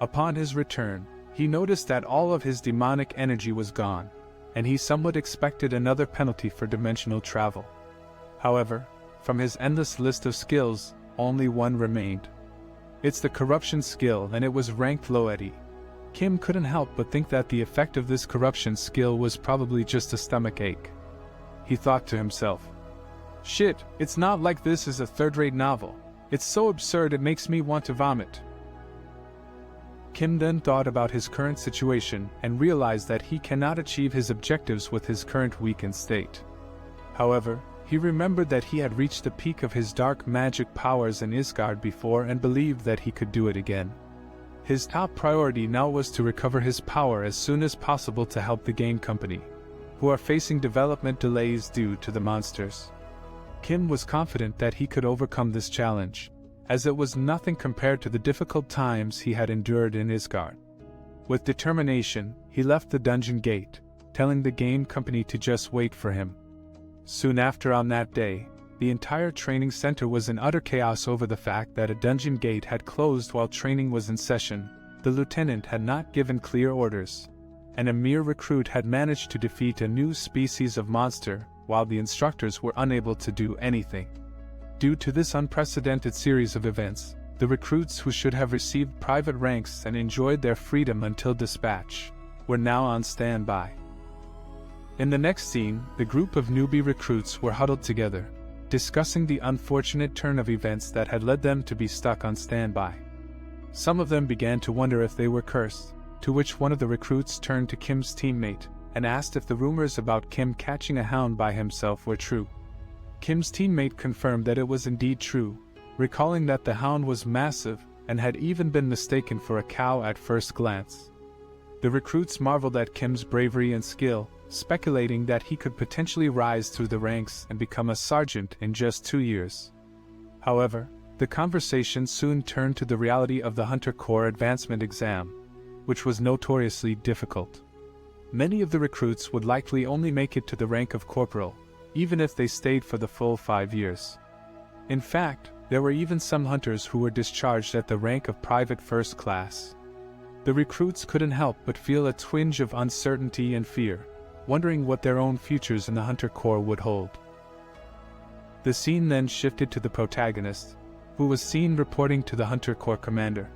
Upon his return, he noticed that all of his demonic energy was gone, and he somewhat expected another penalty for dimensional travel. However, from his endless list of skills, only one remained. It's the corruption skill, and it was ranked low at E. Kim couldn't help but think that the effect of this corruption skill was probably just a stomach ache. He thought to himself, "Shit, it's not like this is a third-rate novel. It's so absurd it makes me want to vomit." Kim then thought about his current situation and realized that he cannot achieve his objectives with his current weakened state. However, he remembered that he had reached the peak of his dark magic powers in Isgard before and believed that he could do it again. His top priority now was to recover his power as soon as possible to help the game company, who are facing development delays due to the monsters. Kim was confident that he could overcome this challenge, as it was nothing compared to the difficult times he had endured in Isgard. With determination, he left the dungeon gate, telling the game company to just wait for him. Soon after on that day, the entire training center was in utter chaos over the fact that a dungeon gate had closed while training was in session. The lieutenant had not given clear orders, and a mere recruit had managed to defeat a new species of monster, while the instructors were unable to do anything. Due to this unprecedented series of events, the recruits who should have received private ranks and enjoyed their freedom until dispatch, were now on standby. In the next scene, the group of newbie recruits were huddled together, discussing the unfortunate turn of events that had led them to be stuck on standby. Some of them began to wonder if they were cursed, to which one of the recruits turned to Kim's teammate and asked if the rumors about Kim catching a hound by himself were true. Kim's teammate confirmed that it was indeed true, recalling that the hound was massive and had even been mistaken for a cow at first glance. The recruits marveled at Kim's bravery and skill, speculating that he could potentially rise through the ranks and become a sergeant in just 2 years. However, the conversation soon turned to the reality of the Hunter Corps advancement exam, which was notoriously difficult. Many of the recruits would likely only make it to the rank of corporal, even if they stayed for the full 5 years. In fact, there were even some hunters who were discharged at the rank of private first class. The recruits couldn't help but feel a twinge of uncertainty and fear, wondering what their own futures in the Hunter Corps would hold. The scene then shifted to the protagonist, who was seen reporting to the Hunter Corps commander.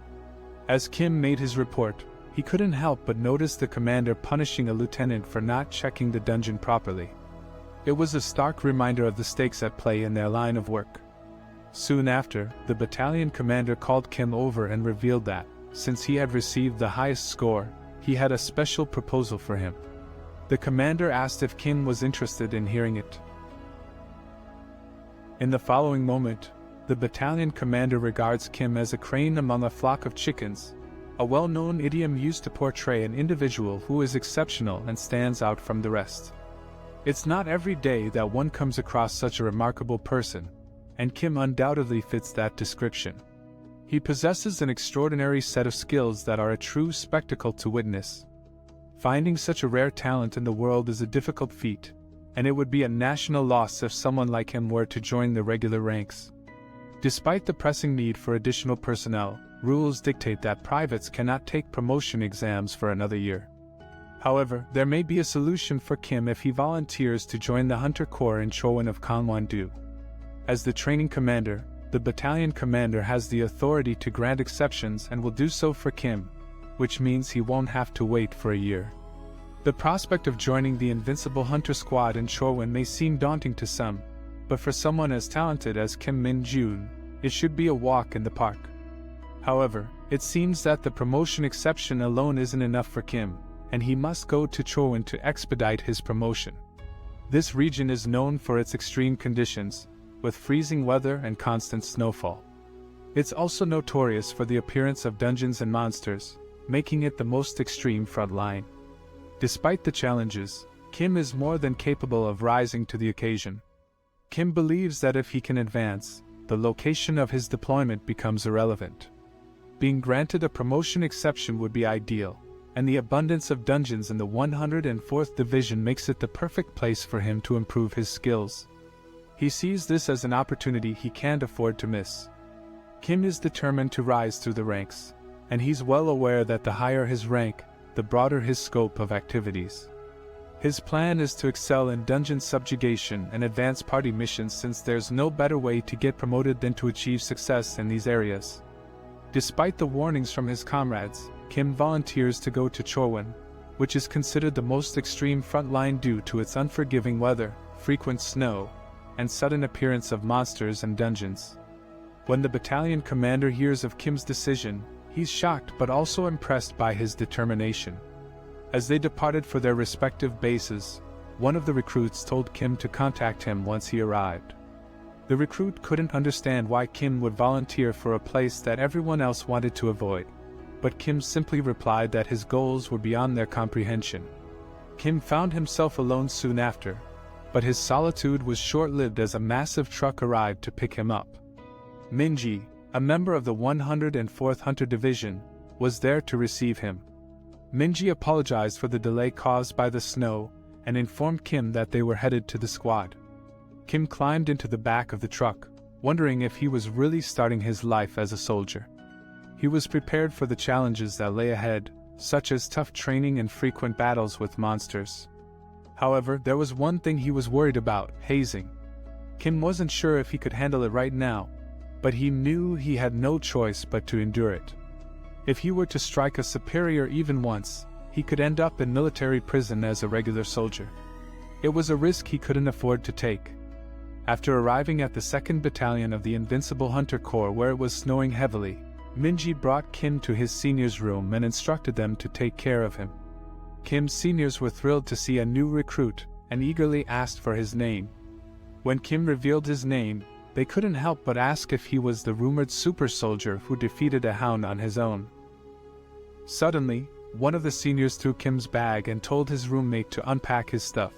As Kim made his report, he couldn't help but notice the commander punishing a lieutenant for not checking the dungeon properly. It was a stark reminder of the stakes at play in their line of work. Soon after, the battalion commander called Kim over and revealed that, since he had received the highest score, he had a special proposal for him. The commander asked if Kim was interested in hearing it. In the following moment, the battalion commander regards Kim as a crane among a flock of chickens, a well-known idiom used to portray an individual who is exceptional and stands out from the rest. It's not every day that one comes across such a remarkable person, and Kim undoubtedly fits that description. He possesses an extraordinary set of skills that are a true spectacle to witness. Finding such a rare talent in the world is a difficult feat, and it would be a national loss if someone like him were to join the regular ranks. Despite the pressing need for additional personnel, rules dictate that privates cannot take promotion exams for another year. However, there may be a solution for Kim if he volunteers to join the Hunter Corps in Chowan of Gangwon-do. As the training commander, the battalion commander has the authority to grant exceptions and will do so for Kim, which means he won't have to wait for a year. The prospect of joining the invincible hunter squad in Chowan may seem daunting to some, but for someone as talented as Kim Min-jun, it should be a walk in the park. However, it seems that the promotion exception alone isn't enough for Kim, and he must go to Chowan to expedite his promotion. This region is known for its extreme conditions, with freezing weather and constant snowfall. It's also notorious for the appearance of dungeons and monsters, making it the most extreme front line. Despite the challenges, Kim is more than capable of rising to the occasion. Kim believes that if he can advance, the location of his deployment becomes irrelevant. Being granted a promotion exception would be ideal, and the abundance of dungeons in the 104th Division makes it the perfect place for him to improve his skills. He sees this as an opportunity he can't afford to miss. Kim is determined to rise through the ranks, and he's well aware that the higher his rank, the broader his scope of activities. His plan is to excel in dungeon subjugation and advance party missions, since there's no better way to get promoted than to achieve success in these areas. Despite the warnings from his comrades, Kim volunteers to go to Chowan, which is considered the most extreme front line due to its unforgiving weather, frequent snow, and sudden appearance of monsters and dungeons. When the battalion commander hears of Kim's decision, he's shocked but also impressed by his determination. As they departed for their respective bases, one of the recruits told Kim to contact him once he arrived. The recruit couldn't understand why Kim would volunteer for a place that everyone else wanted to avoid, but Kim simply replied that his goals were beyond their comprehension. Kim found himself alone soon after, but his solitude was short-lived as a massive truck arrived to pick him up. Minji, a member of the 104th Hunter Division, was there to receive him. Minji apologized for the delay caused by the snow and informed Kim that they were headed to the squad. Kim climbed into the back of the truck, wondering if he was really starting his life as a soldier. He was prepared for the challenges that lay ahead, such as tough training and frequent battles with monsters. However, there was one thing he was worried about: hazing. Kim wasn't sure if he could handle it right now, but he knew he had no choice but to endure it. If he were to strike a superior even once, he could end up in military prison as a regular soldier. It was a risk he couldn't afford to take. After arriving at the 2nd Battalion of the Invincible Hunter Corps where it was snowing heavily, Minji brought Kim to his seniors' room and instructed them to take care of him. Kim's seniors were thrilled to see a new recruit and eagerly asked for his name. When Kim revealed his name, they couldn't help but ask if he was the rumored super soldier who defeated a hound on his own. Suddenly, one of the seniors threw Kim's bag and told his roommate to unpack his stuff.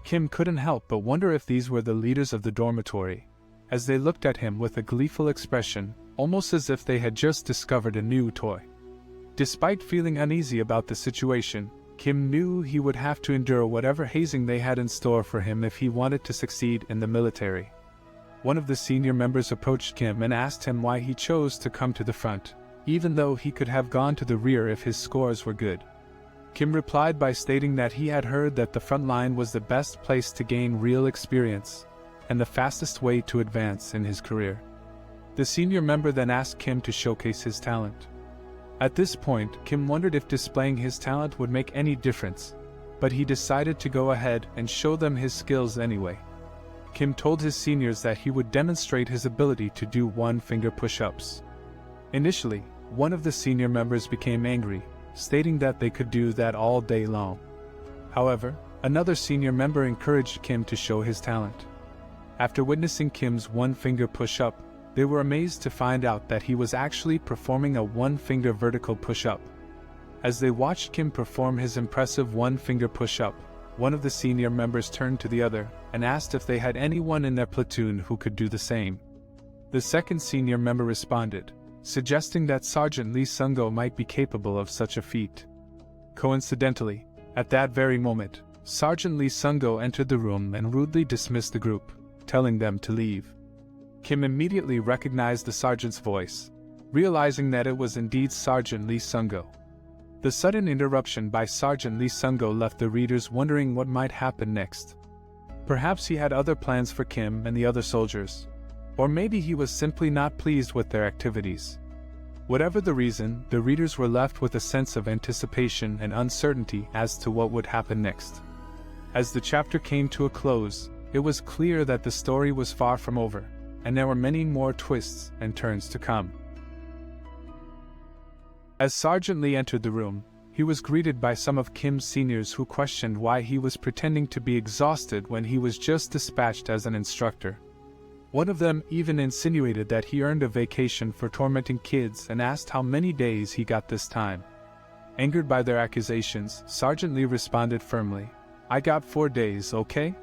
Kim couldn't help but wonder if these were the leaders of the dormitory, as they looked at him with a gleeful expression, almost as if they had just discovered a new toy. Despite feeling uneasy about the situation, Kim knew he would have to endure whatever hazing they had in store for him if he wanted to succeed in the military. One of the senior members approached Kim and asked him why he chose to come to the front, even though he could have gone to the rear if his scores were good. Kim replied by stating that he had heard that the front line was the best place to gain real experience, and the fastest way to advance in his career. The senior member then asked Kim to showcase his talent. At this point, Kim wondered if displaying his talent would make any difference, but he decided to go ahead and show them his skills anyway. Kim told his seniors that he would demonstrate his ability to do one-finger push-ups. Initially, one of the senior members became angry, stating that they could do that all day long. However, another senior member encouraged Kim to show his talent. After witnessing Kim's one-finger push-up, they were amazed to find out that he was actually performing a one-finger vertical push-up. As they watched Kim perform his impressive one-finger push-up, one of the senior members turned to the other and asked if they had anyone in their platoon who could do the same. The second senior member responded, suggesting that Sergeant Lee Sungo might be capable of such a feat. Coincidentally, at that very moment, Sergeant Lee Sungo entered the room and rudely dismissed the group, telling them to leave. Kim immediately recognized the sergeant's voice, realizing that it was indeed Sergeant Lee Sungo. The sudden interruption by Sergeant Lee Sungo left the readers wondering what might happen next. Perhaps he had other plans for Kim and the other soldiers, or maybe he was simply not pleased with their activities. Whatever the reason, the readers were left with a sense of anticipation and uncertainty as to what would happen next. As the chapter came to a close, it was clear that the story was far from over, and there were many more twists and turns to come. As Sergeant Lee entered the room, he was greeted by some of Kim's seniors who questioned why he was pretending to be exhausted when he was just dispatched as an instructor. One of them even insinuated that he earned a vacation for tormenting kids and asked how many days he got this time. Angered by their accusations, Sergeant Lee responded firmly, "I got 4 days, okay?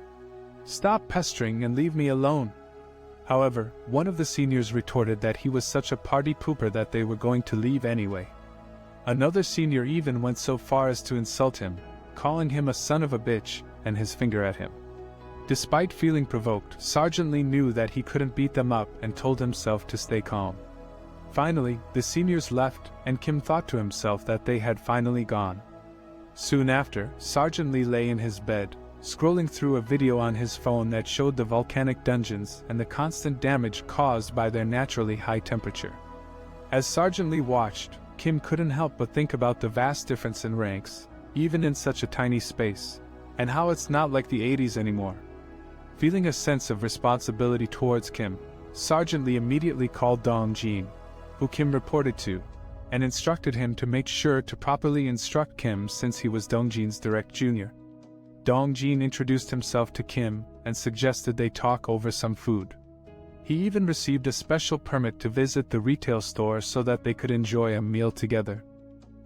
Stop pestering and leave me alone." However, one of the seniors retorted that he was such a party pooper that they were going to leave anyway. Another senior even went so far as to insult him, calling him a son of a bitch and his finger at him. Despite feeling provoked, Sergeant Lee knew that he couldn't beat them up and told himself to stay calm. Finally, the seniors left, and Kim thought to himself that they had finally gone. Soon after, Sergeant Lee lay in his bed, scrolling through a video on his phone that showed the volcanic dungeons and the constant damage caused by their naturally high temperature. As Sergeant Lee watched, Kim couldn't help but think about the vast difference in ranks, even in such a tiny space, and how it's not like the 80s anymore. Feeling a sense of responsibility towards Kim, Sergeant Lee immediately called Dong Jin, who Kim reported to, and instructed him to make sure to properly instruct Kim since he was Dong Jin's direct junior. Dong Jin introduced himself to Kim and suggested they talk over some food. He even received a special permit to visit the retail store so that they could enjoy a meal together.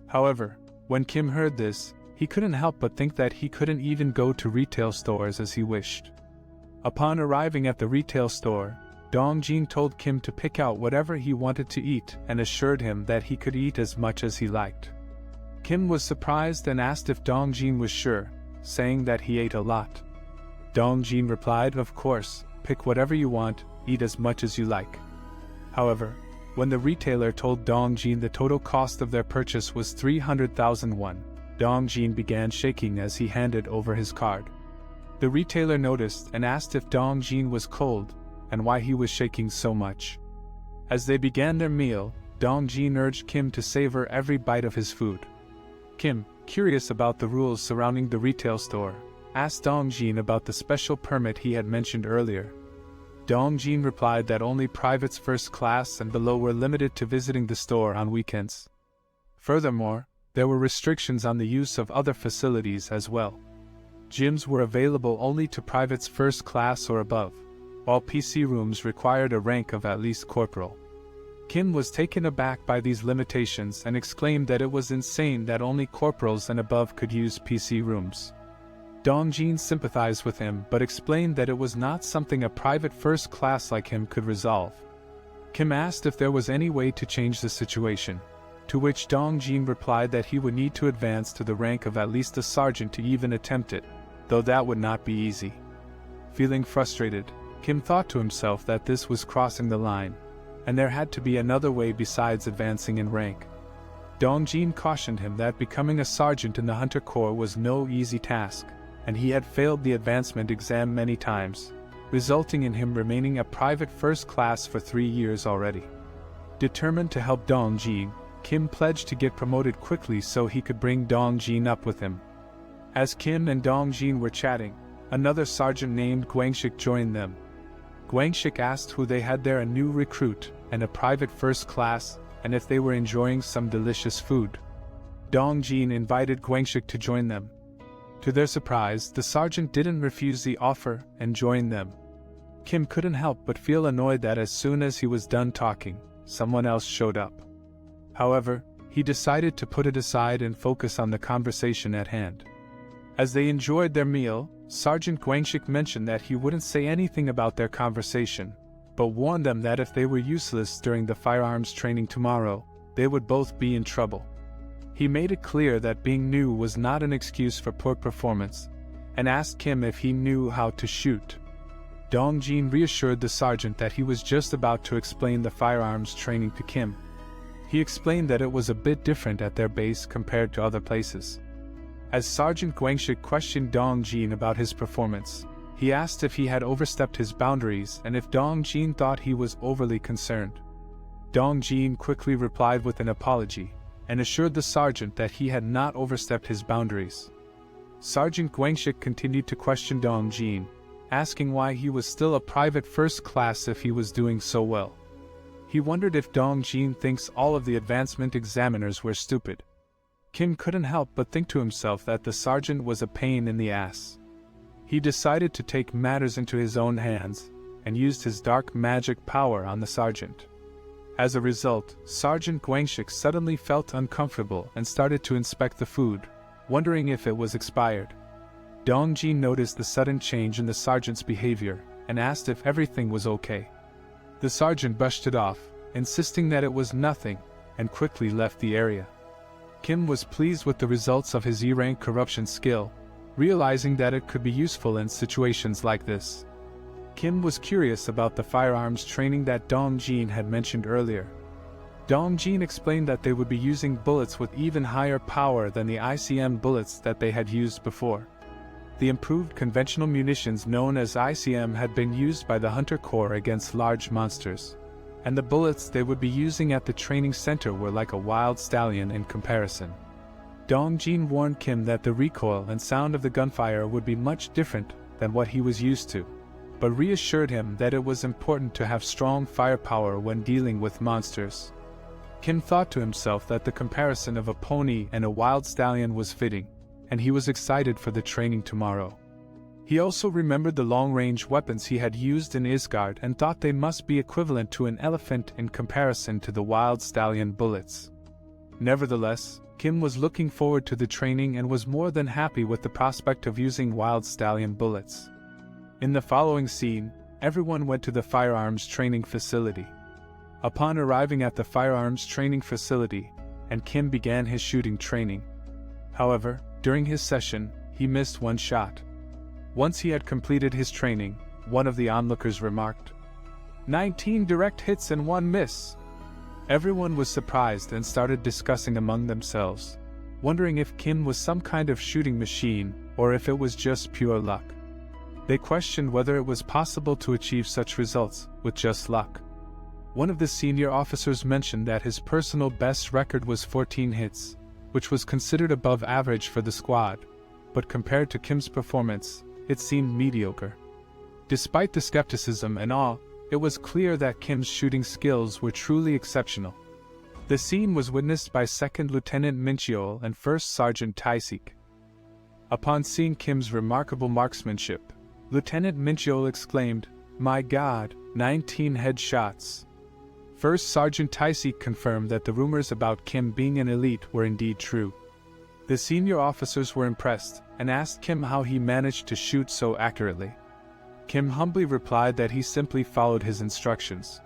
However, when Kim heard this, he couldn't help but think that he couldn't even go to retail stores as he wished. Upon arriving at the retail store, Dong Jin told Kim to pick out whatever he wanted to eat and assured him that he could eat as much as he liked. Kim was surprised and asked if Dong Jin was sure, saying that he ate a lot. Dong Jin replied, "Of course, pick whatever you want, eat as much as you like." However, when the retailer told Dong Jin the total cost of their purchase was 300,000 won, Dong Jin began shaking as he handed over his card. The retailer noticed and asked if Dong Jin was cold, and why he was shaking so much. As they began their meal, Dong Jin urged Kim to savor every bite of his food. Kim, curious about the rules surrounding the retail store, asked Dong Jin about the special permit he had mentioned earlier. Dong Jin replied that only privates first class and below were limited to visiting the store on weekends. Furthermore, there were restrictions on the use of other facilities as well. Gyms were available only to privates first class or above, while PC rooms required a rank of at least corporal. Kim was taken aback by these limitations and exclaimed that it was insane that only corporals and above could use PC rooms. Dong Jin sympathized with him but explained that it was not something a private first class like him could resolve. Kim asked if there was any way to change the situation, to which Dong Jin replied that he would need to advance to the rank of at least a sergeant to even attempt it, though that would not be easy. Feeling frustrated, Kim thought to himself that this was crossing the line, and there had to be another way besides advancing in rank. Dong Jin cautioned him that becoming a sergeant in the Hunter Corps was no easy task, and he had failed the advancement exam many times, resulting in him remaining a private first class for 3 years already. Determined to help Dong Jin, Kim pledged to get promoted quickly so he could bring Dong Jin up with him. As Kim and Dong Jin were chatting, another sergeant named Guangshik joined them. Guangshik asked who they had there, a new recruit and a private first class, and if they were enjoying some delicious food. Dong Jin invited Guangshik to join them. To their surprise, the sergeant didn't refuse the offer and joined them. Kim couldn't help but feel annoyed that as soon as he was done talking, someone else showed up. However, he decided to put it aside and focus on the conversation at hand. As they enjoyed their meal, Sergeant Guangshik mentioned that he wouldn't say anything about their conversation, but warned them that if they were useless during the firearms training tomorrow, they would both be in trouble. He made it clear that being new was not an excuse for poor performance, and asked Kim if he knew how to shoot. Dong Jin reassured the sergeant that he was just about to explain the firearms training to Kim. He explained that it was a bit different at their base compared to other places. As Sergeant Guangshik questioned Dong Jin about his performance, he asked if he had overstepped his boundaries and if Dong Jin thought he was overly concerned. Dong Jin quickly replied with an apology, and assured the sergeant that he had not overstepped his boundaries. Sergeant Guangshik continued to question Dong Jin, asking why he was still a private first class if he was doing so well. He wondered if Dong Jin thinks all of the advancement examiners were stupid. Kim couldn't help but think to himself that the sergeant was a pain in the ass. He decided to take matters into his own hands, and used his dark magic power on the sergeant. As a result, Sergeant Guangshik suddenly felt uncomfortable and started to inspect the food, wondering if it was expired. Dong Jin noticed the sudden change in the sergeant's behavior, and asked if everything was okay. The sergeant brushed it off, insisting that it was nothing, and quickly left the area. Kim was pleased with the results of his E-rank corruption skill, realizing that it could be useful in situations like this. Kim was curious about the firearms training that Dong Jin had mentioned earlier. Dong Jin explained that they would be using bullets with even higher power than the ICM bullets that they had used before. The improved conventional munitions known as ICM had been used by the Hunter Corps against large monsters, and the bullets they would be using at the training center were like a wild stallion in comparison. Dong Jin warned Kim that the recoil and sound of the gunfire would be much different than what he was used to, but reassured him that it was important to have strong firepower when dealing with monsters. Kim thought to himself that the comparison of a pony and a wild stallion was fitting, and he was excited for the training tomorrow. He also remembered the long-range weapons he had used in Isgard and thought they must be equivalent to an elephant in comparison to the wild stallion bullets. Nevertheless, Kim was looking forward to the training and was more than happy with the prospect of using wild stallion bullets. In the following scene, everyone went to the firearms training facility. Upon arriving at the firearms training facility, and Kim began his shooting training. However, during his session, he missed one shot. Once he had completed his training, one of the onlookers remarked, "19 direct hits and 1 miss." Everyone was surprised and started discussing among themselves, wondering if Kim was some kind of shooting machine or if it was just pure luck. They questioned whether it was possible to achieve such results with just luck. One of the senior officers mentioned that his personal best record was 14 hits, which was considered above average for the squad, but compared to Kim's performance, it seemed mediocre. Despite the skepticism and awe, it was clear that Kim's shooting skills were truly exceptional. The scene was witnessed by 2nd Lieutenant Mincheol and 1st Sergeant Taisik. Upon seeing Kim's remarkable marksmanship, Lieutenant Mincheol exclaimed, "My God, 19 headshots!" 1st Sergeant Taisik confirmed that the rumors about Kim being an elite were indeed true. The senior officers were impressed and asked Kim how he managed to shoot so accurately. Kim humbly replied that he simply followed his instructions.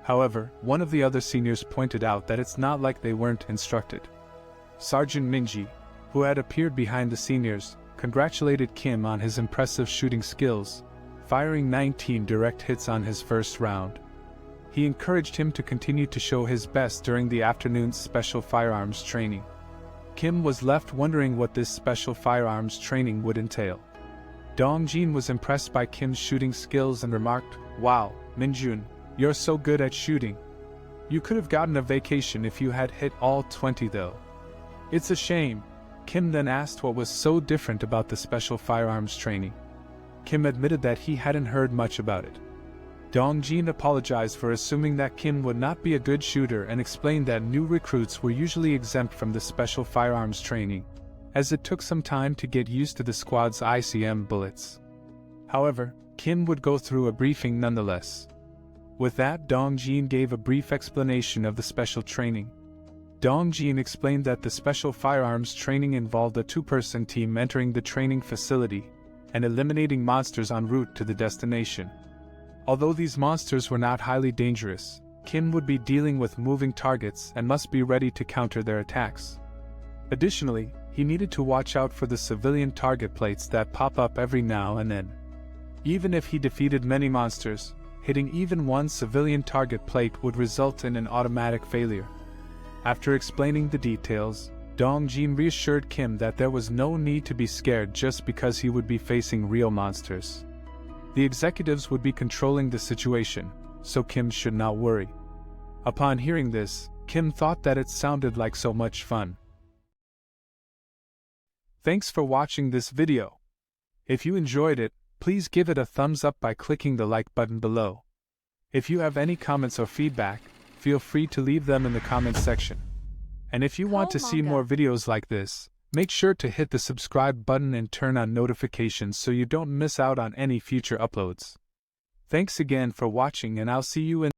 However, one of the other seniors pointed out that it's not like they weren't instructed. Sergeant Minji, who had appeared behind the seniors, congratulated Kim on his impressive shooting skills, firing 19 direct hits on his first round. He encouraged him to continue to show his best during the afternoon's special firearms training. Kim was left wondering what this special firearms training would entail. Dongjin was impressed by Kim's shooting skills and remarked, "Wow, Minjun, you're so good at shooting. You could have gotten a vacation if you had hit all 20 though. It's a shame." Kim then asked what was so different about the special firearms training. Kim admitted that he hadn't heard much about it. Dongjin apologized for assuming that Kim would not be a good shooter and explained that new recruits were usually exempt from the special firearms training, as it took some time to get used to the squad's ICM bullets. However, Kim would go through a briefing nonetheless. With that, Dongjin gave a brief explanation of the special training. Dongjin explained that the special firearms training involved a 2-person team entering the training facility and eliminating monsters en route to the destination. Although these monsters were not highly dangerous, Kim would be dealing with moving targets and must be ready to counter their attacks. Additionally, he needed to watch out for the civilian target plates that pop up every now and then. Even if he defeated many monsters, hitting even one civilian target plate would result in an automatic failure. After explaining the details, Dongjin reassured Kim that there was no need to be scared just because he would be facing real monsters. The executives would be controlling the situation, so Kim should not worry. Upon hearing this, Kim thought that it sounded like so much fun. Thanks for watching this video. If you enjoyed it, please give it a thumbs up by clicking the like button below. If you have any comments or feedback, feel free to leave them in the comments section. And if you want to see more videos like this, make sure to hit the subscribe button and turn on notifications so you don't miss out on any future uploads. Thanks again for watching, and I'll see you in